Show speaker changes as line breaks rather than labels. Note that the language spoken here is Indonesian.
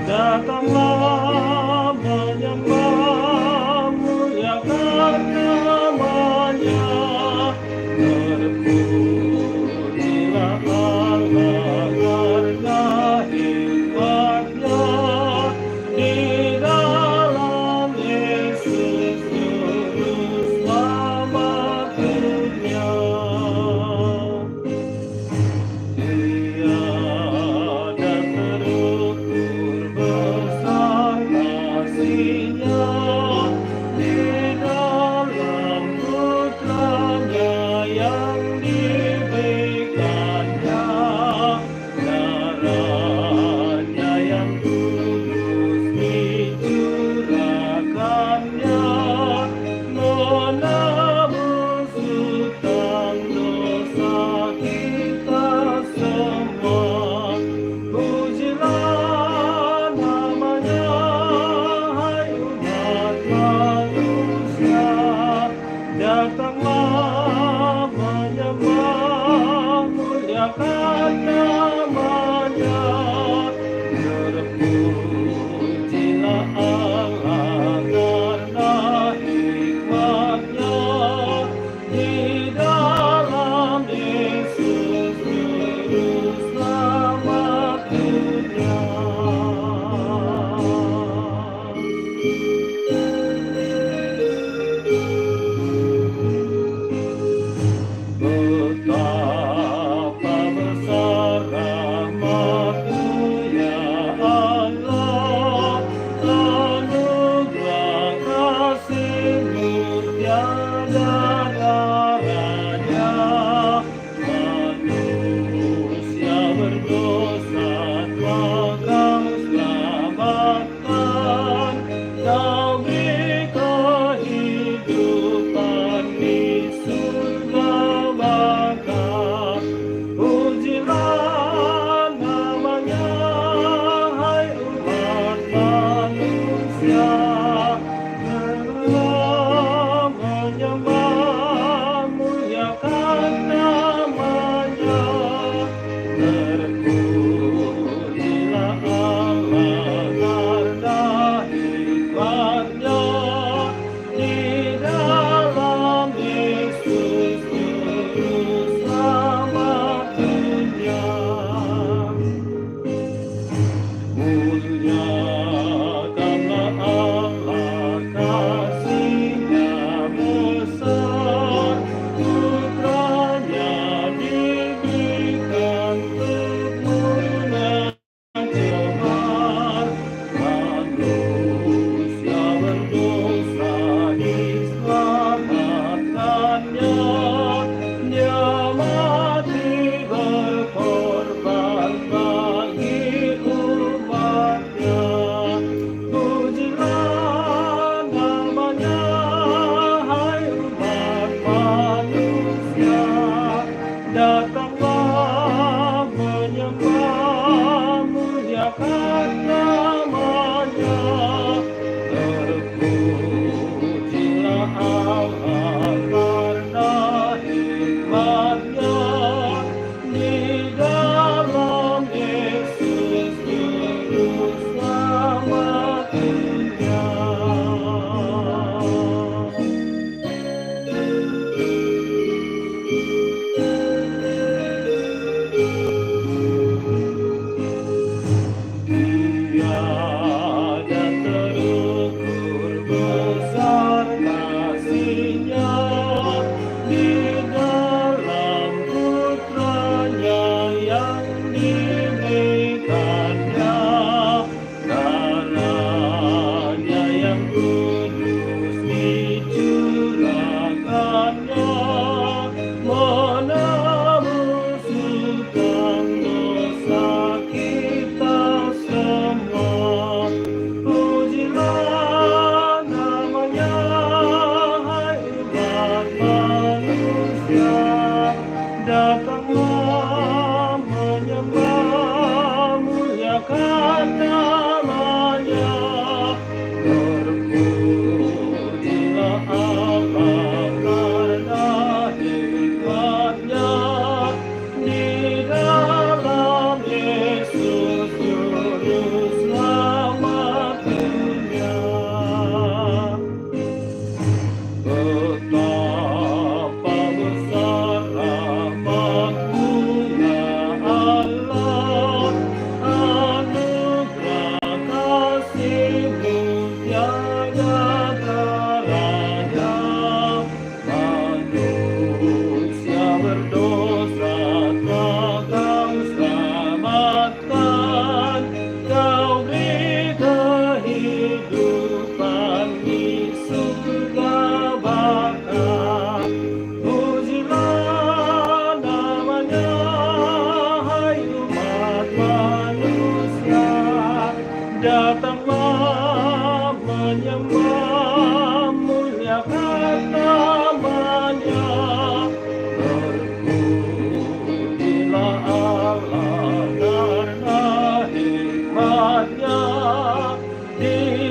Datanglah menyembah, muliakan namanya. Terpujilah Allah karena hikmatnya. Di dalam Yesus Juru Selamat dunia. Tiada terukur besar kasih-Nya di dalam Putranya yang diberikannya. Darahnya yang kudus dicurahkannya, menebus hutang dosa kita semua. Pujilah namanya, hai umat manusia. Datanglah menyembah, muliakan namanya. Terpujilah Allah karena hikmatnya. Di dalam Yesus Juru Selamat dunia. Betapa besar rahmat-Mu ya Allah, anugerah kasih-Mu tiada daranya. Manusia berdosa telah Kau selamatkan, Kau beri kehidupan di surga baka. Pujilah namanya, hai umat manusia. Datanglah menyembah, muliakan namanya. Terpujilah Allah karena hikmatnya. Di dalam Yesus Juru Selamat dunia. Muliakanlah Allah, kasih-Nya besar. Putranya diberikan untuk menjemar. Manusia berdosa diselamatkannya. Dia mati berkorban bagi umatnya. Pujilah namanya, hai umat manusia. Datanglah menyembah, muliakan namanya. Terpujilah Allah karena hikmatnya. Di dalam Yesus Juru Selamat dunia. Tiada terukur besar kasih-Nya di dalam Putranya yang diberikannya. Darahnya yang kudus dicurahkannya, menebus hutang dosa kita semua. Pujilah namanya, hai umat manusia. Datanglah menyembah, muliakan namanya. Terpujilah Allah karena hikmatnya. Di dalam Yesus Juru Selamat Datanglah menyembah muliakan namanya. Berpujilah Allah karena hikmatnya di